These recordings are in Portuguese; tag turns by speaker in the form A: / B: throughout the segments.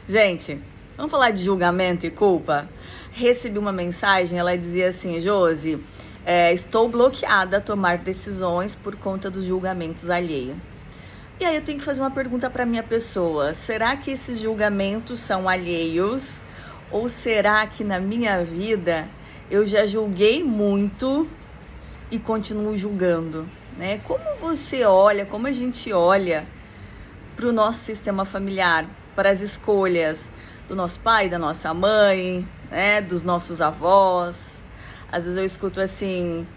A: Gente, vamos falar de julgamento e culpa? Recebi uma mensagem, ela dizia assim: Josi, estou bloqueada a tomar decisões por conta dos julgamentos alheios. E aí eu tenho que fazer uma pergunta para minha pessoa: será que esses julgamentos são alheios? Ou será que na minha vida eu já julguei muito e continuo julgando, né? Como você olha, como a gente olha para o nosso sistema familiar, para as escolhas do nosso pai, da nossa mãe, né, dos nossos avós. Às vezes eu escuto assim: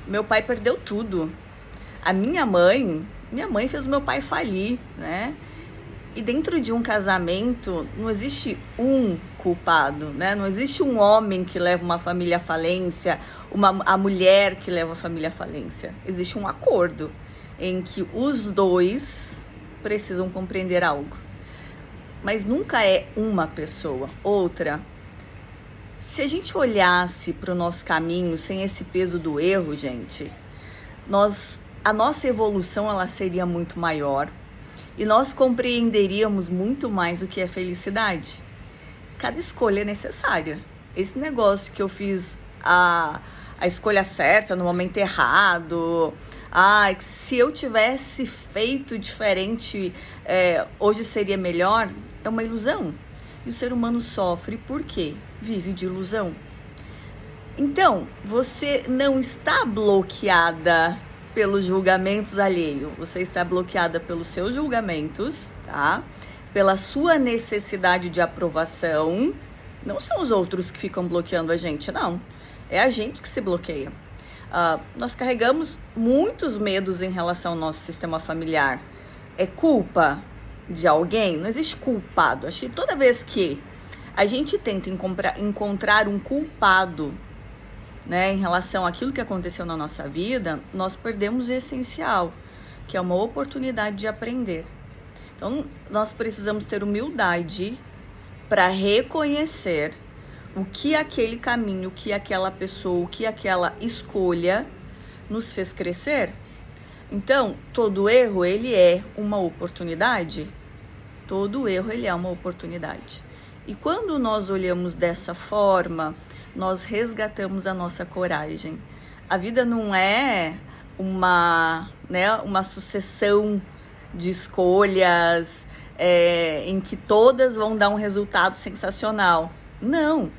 A: meu pai perdeu tudo. A minha mãe fez o meu pai falir, né? E dentro de um casamento não existe um culpado, né? Não existe um homem que leva uma família à falência, a mulher que leva a família à falência. Existe um acordo em que os dois precisam compreender algo. Mas nunca é uma pessoa. Outra, se a gente olhasse para o nosso caminho sem esse peso do erro, gente, a nossa evolução ela seria muito maior e nós compreenderíamos muito mais o que é felicidade. Cada escolha é necessária. Esse negócio que eu fiz a escolha certa no momento errado, se eu tivesse feito diferente, hoje seria melhor, é uma ilusão. E o ser humano sofre por quê? Vive de ilusão. Então, você não está bloqueada pelos julgamentos alheios, você está bloqueada pelos seus julgamentos, tá? Pela sua necessidade de aprovação. Não são os outros que ficam bloqueando a gente, não. É a gente que se bloqueia. Nós carregamos muitos medos em relação ao nosso sistema familiar. É culpa de alguém? Não existe culpado. Acho que toda vez que a gente tenta encontrar um culpado, né, em relação àquilo que aconteceu na nossa vida, nós perdemos o essencial, que é uma oportunidade de aprender. Então, nós precisamos ter humildade para reconhecer o que aquele caminho, o que aquela pessoa, o que aquela escolha nos fez crescer. Então, todo erro, ele é uma oportunidade. Todo erro, ele é uma oportunidade. E quando nós olhamos dessa forma, nós resgatamos a nossa coragem. A vida não é uma sucessão de escolhas em que todas vão dar um resultado sensacional. Não.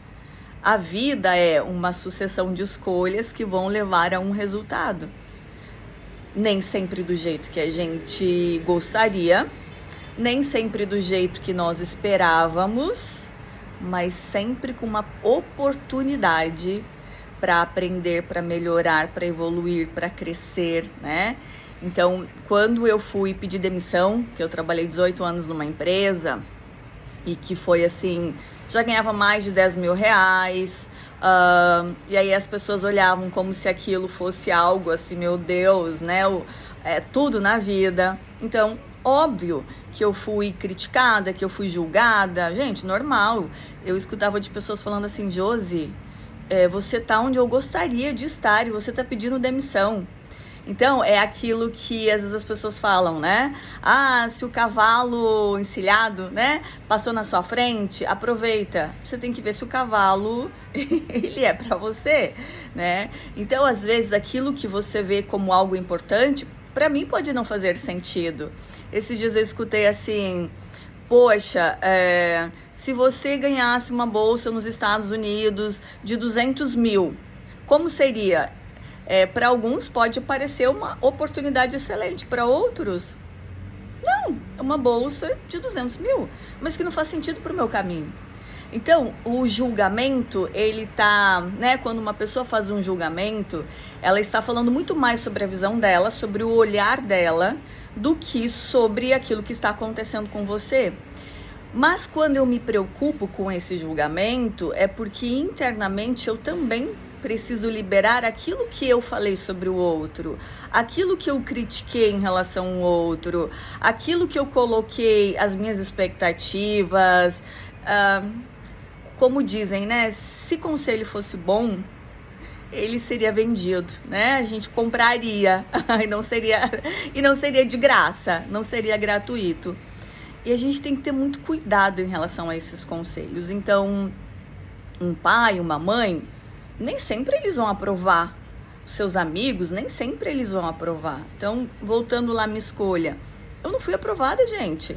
A: A vida é uma sucessão de escolhas que vão levar a um resultado. Nem sempre do jeito que a gente gostaria, nem sempre do jeito que nós esperávamos, mas sempre com uma oportunidade para aprender, para melhorar, para evoluir, para crescer, né? Então, quando eu fui pedir demissão, que eu trabalhei 18 anos numa empresa e que foi assim, já ganhava mais de 10 mil reais, e aí as pessoas olhavam como se aquilo fosse algo assim, meu Deus, né? Tudo na vida. Então, óbvio que eu fui criticada, que eu fui julgada. Gente, normal. Eu escutava de pessoas falando assim: Josi, você tá onde eu gostaria de estar e você tá pedindo demissão. Então, é aquilo que às vezes as pessoas falam, né? Se o cavalo encilhado, né, passou na sua frente, aproveita. Você tem que ver se o cavalo, ele é para você, né? Então, às vezes, aquilo que você vê como algo importante, para mim pode não fazer sentido. Esses dias eu escutei assim: poxa, se você ganhasse uma bolsa nos Estados Unidos de 200 mil, como seria? Para alguns pode parecer uma oportunidade excelente, para outros, não, é uma bolsa de 200 mil, mas que não faz sentido para o meu caminho. Então, o julgamento, ele tá, né, quando uma pessoa faz um julgamento, ela está falando muito mais sobre a visão dela, sobre o olhar dela, do que sobre aquilo que está acontecendo com você. Mas quando eu me preocupo com esse julgamento, é porque internamente eu também preciso liberar aquilo que eu falei sobre o outro, aquilo que eu critiquei em relação ao outro, aquilo que eu coloquei, as minhas expectativas. Como dizem, né? Se conselho fosse bom, ele seria vendido, né? A gente compraria e não seria de graça, não seria gratuito. E a gente tem que ter muito cuidado em relação a esses conselhos. Então, um pai, uma mãe, nem sempre eles vão aprovar. Os seus amigos, nem sempre eles vão aprovar. Então, voltando lá à minha escolha, eu não fui aprovada, gente,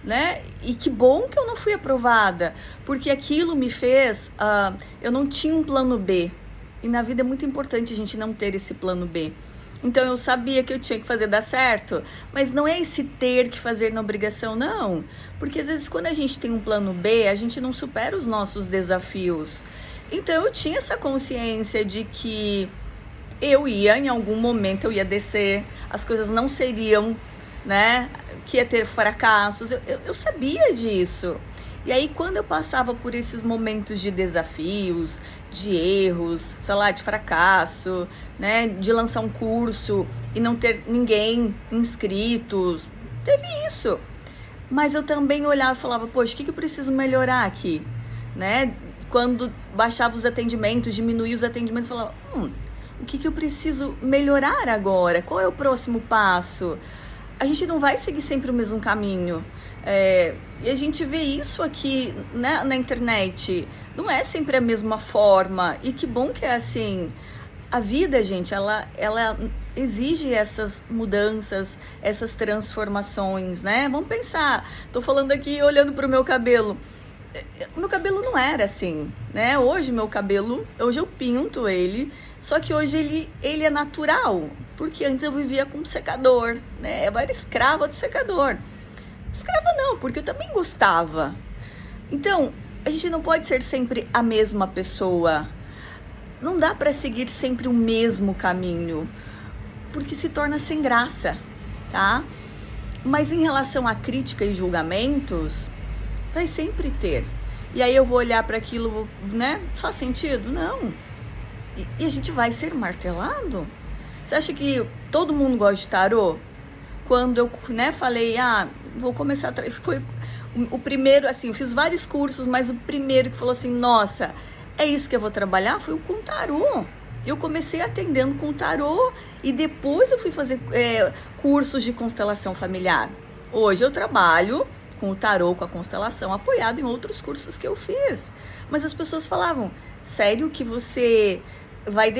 A: né? E que bom que eu não fui aprovada, porque aquilo me fez, eu não tinha um plano B. E na vida é muito importante a gente não ter esse plano B. Então eu sabia que eu tinha que fazer dar certo, mas não é esse ter que fazer na obrigação, não. Porque às vezes quando a gente tem um plano B, a gente não supera os nossos desafios. Então eu tinha essa consciência de que em algum momento eu ia descer, as coisas não seriam, né, que ia ter fracassos, eu sabia disso. E aí quando eu passava por esses momentos de desafios, de erros, sei lá, de fracasso, né, de lançar um curso e não ter ninguém inscrito, teve isso. Mas eu também olhava e falava, poxa, o que eu preciso melhorar aqui, né? Quando baixava os atendimentos, diminuía os atendimentos, eu falava, o que eu preciso melhorar agora? Qual é o próximo passo? A gente não vai seguir sempre o mesmo caminho. E a gente vê isso aqui, né, na internet. Não é sempre a mesma forma. E que bom que é assim. A vida, gente, ela exige essas mudanças, essas transformações, né? Vamos pensar. Tô falando aqui olhando pro meu cabelo. Meu cabelo não era assim, né? Hoje eu pinto ele, só que hoje ele é natural, porque antes eu vivia com secador, né? Eu era escrava do secador. Escrava não, porque eu também gostava. Então, a gente não pode ser sempre a mesma pessoa. Não dá para seguir sempre o mesmo caminho, porque se torna sem graça, tá? Mas em relação à crítica e julgamentos, vai sempre ter. E aí eu vou olhar para aquilo, né? Faz sentido? Não. E a gente vai ser martelado? Você acha que todo mundo gosta de tarô? Quando eu, né, falei, vou começar a... Foi o primeiro, assim, eu fiz vários cursos, mas o primeiro que falou assim, nossa, é isso que eu vou trabalhar, foi com tarô. Eu comecei atendendo com tarô e depois eu fui fazer cursos de constelação familiar. Hoje eu trabalho com o tarô, com a constelação, apoiado em outros cursos que eu fiz. Mas as pessoas falavam, sério que você vai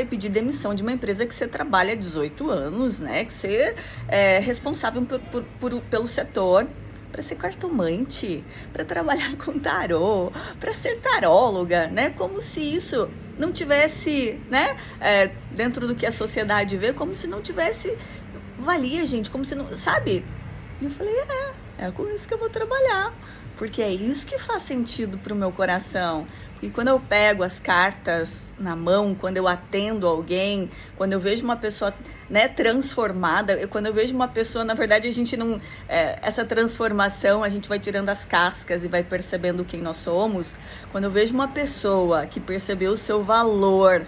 A: pedir demissão de uma empresa que você trabalha há 18 anos, né? Que você é responsável pelo setor, para ser cartomante, para trabalhar com tarô, para ser taróloga, né? Como se isso não tivesse, né? Dentro do que a sociedade vê, como se não tivesse valia, gente, como se não, sabe? E eu falei, é com isso que eu vou trabalhar, porque é isso que faz sentido pro meu coração. Porque quando eu pego as cartas na mão, quando eu atendo alguém, quando eu vejo uma pessoa, né, transformada, quando eu vejo uma pessoa, na verdade a gente não, essa transformação, a gente vai tirando as cascas e vai percebendo quem nós somos. Quando eu vejo uma pessoa que percebeu o seu valor,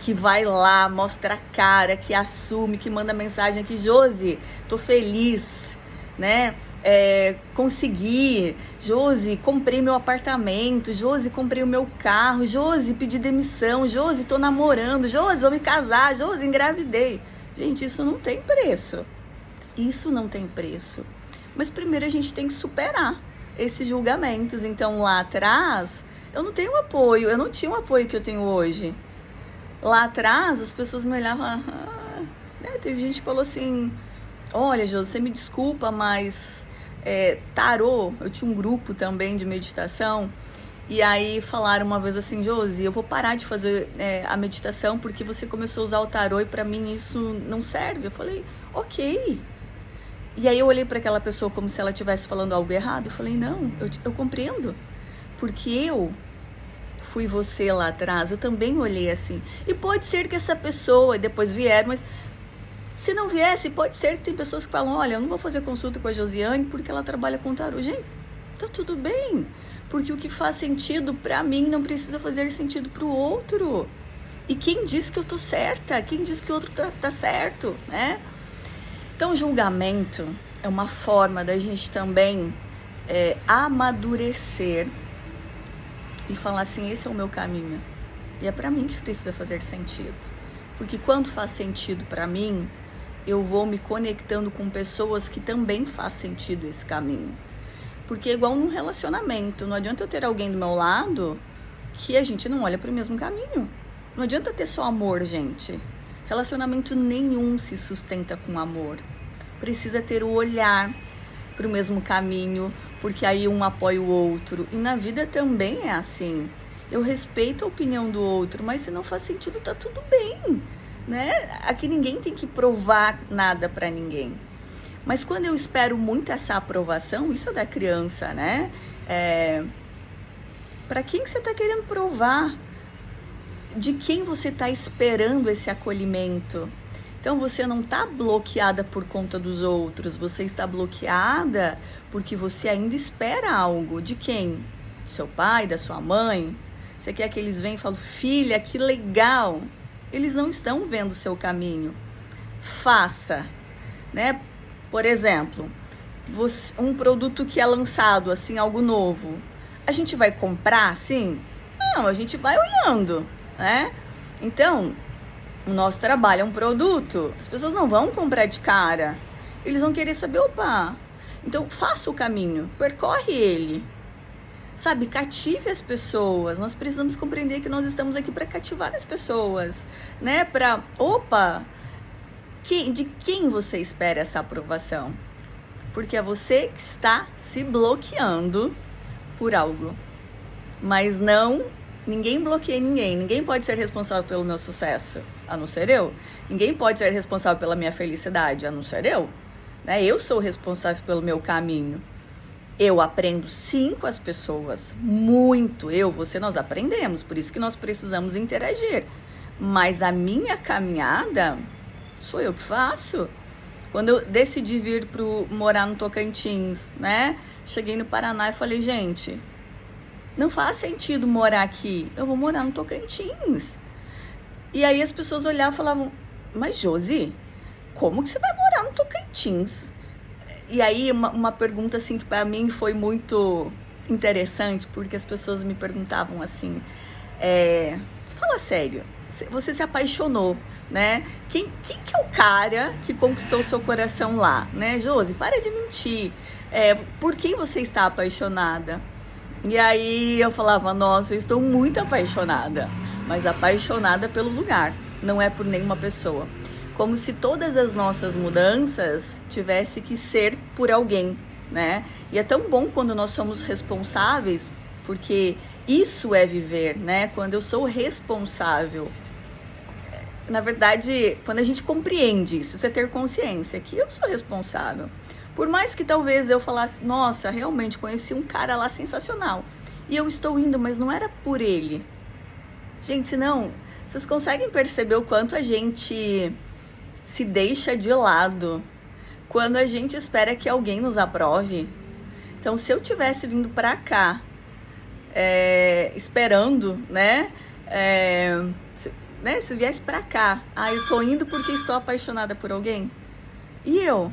A: que vai lá, mostra a cara, que assume, que manda mensagem aqui, Josi, tô feliz, né? Consegui, Josi, comprei meu apartamento, Josi, comprei o meu carro, Josi, pedi demissão, Josi, tô namorando, Josi, vou me casar, Josi, engravidei. Gente, isso não tem preço. Isso não tem preço. Mas primeiro a gente tem que superar esses julgamentos. Então lá atrás, eu não tenho apoio, eu não tinha o apoio que eu tenho hoje. Lá atrás, as pessoas me olhavam, né? Teve gente que falou assim, olha, Josi, você me desculpa, mas tarô, eu tinha um grupo também de meditação, e aí falaram uma vez assim, Josi, eu vou parar de fazer a meditação porque você começou a usar o tarô e pra mim isso não serve. Eu falei, ok. E aí eu olhei pra aquela pessoa como se ela estivesse falando algo errado. Eu falei, não, eu compreendo, porque eu fui você lá atrás, eu também olhei assim. E pode ser que essa pessoa depois vier, mas se não viesse, pode ser que tem pessoas que falam, olha, eu não vou fazer consulta com a Josiane porque ela trabalha com tarô. Gente, tá tudo bem, porque o que faz sentido pra mim não precisa fazer sentido pro outro. E quem diz que eu tô certa? Quem diz que o outro tá certo, né? Então, julgamento é uma forma da gente também amadurecer e falar assim, esse é o meu caminho. E é pra mim que precisa fazer sentido. Porque quando faz sentido pra mim, eu vou me conectando com pessoas que também faz sentido esse caminho. Porque é igual num relacionamento, não adianta eu ter alguém do meu lado que a gente não olha para o mesmo caminho. Não adianta ter só amor, gente. Relacionamento nenhum se sustenta com amor. Precisa ter o olhar para o mesmo caminho, porque aí um apoia o outro. E na vida também é assim. Eu respeito a opinião do outro, mas se não faz sentido, tá tudo bem, né? Aqui ninguém tem que provar nada para ninguém. Mas quando eu espero muito essa aprovação, isso é da criança, né? Para quem que você tá querendo provar? De quem você está esperando esse acolhimento? Então você não está bloqueada por conta dos outros, você está bloqueada porque você ainda espera algo. De quem? Do seu pai, da sua mãe? Você quer que eles venham e falem, filha, que legal. Eles não estão vendo o seu caminho. Faça, né? Por exemplo, um produto que é lançado, assim, algo novo. A gente vai comprar, assim? Não, a gente vai olhando, né? Então, o nosso trabalho é um produto. As pessoas não vão comprar de cara. Eles vão querer saber, opa. Então, faça o caminho, percorre ele. Sabe, cative as pessoas. Nós precisamos compreender que nós estamos aqui para cativar as pessoas, né? Para, opa, de quem você espera essa aprovação? Porque é você que está se bloqueando por algo. Mas não, ninguém bloqueia ninguém. Ninguém pode ser responsável pelo meu sucesso, a não ser eu. Ninguém pode ser responsável pela minha felicidade, a não ser eu. Né? Eu sou responsável pelo meu caminho. Eu aprendo sim com as pessoas, muito. Você, nós aprendemos, por isso que nós precisamos interagir. Mas a minha caminhada, sou eu que faço. Quando eu decidi vir morar no Tocantins, né? Cheguei no Paraná e falei, gente, não faz sentido morar aqui. Eu vou morar no Tocantins. E aí as pessoas olhavam e falavam, mas Josi, como que você vai morar no Tocantins? E aí uma pergunta assim que para mim foi muito interessante, porque as pessoas me perguntavam assim, fala sério, você se apaixonou, né? Quem que é o cara que conquistou o seu coração lá, né? Josi, para de mentir. Por quem você está apaixonada? E aí eu falava, nossa, eu estou muito apaixonada, mas apaixonada pelo lugar, não é por nenhuma pessoa. Como se todas as nossas mudanças tivesse que ser por alguém, né? E é tão bom quando nós somos responsáveis, porque isso é viver, né? Quando eu sou responsável. Na verdade, quando a gente compreende isso é ter consciência que eu sou responsável. Por mais que talvez eu falasse, nossa, realmente conheci um cara lá sensacional. E eu estou indo, mas não era por ele. Gente, senão, vocês conseguem perceber o quanto a gente se deixa de lado quando a gente espera que alguém nos aprove? Então, se eu tivesse vindo pra cá, esperando, né? Se eu viesse pra cá, eu tô indo porque estou apaixonada por alguém. E eu?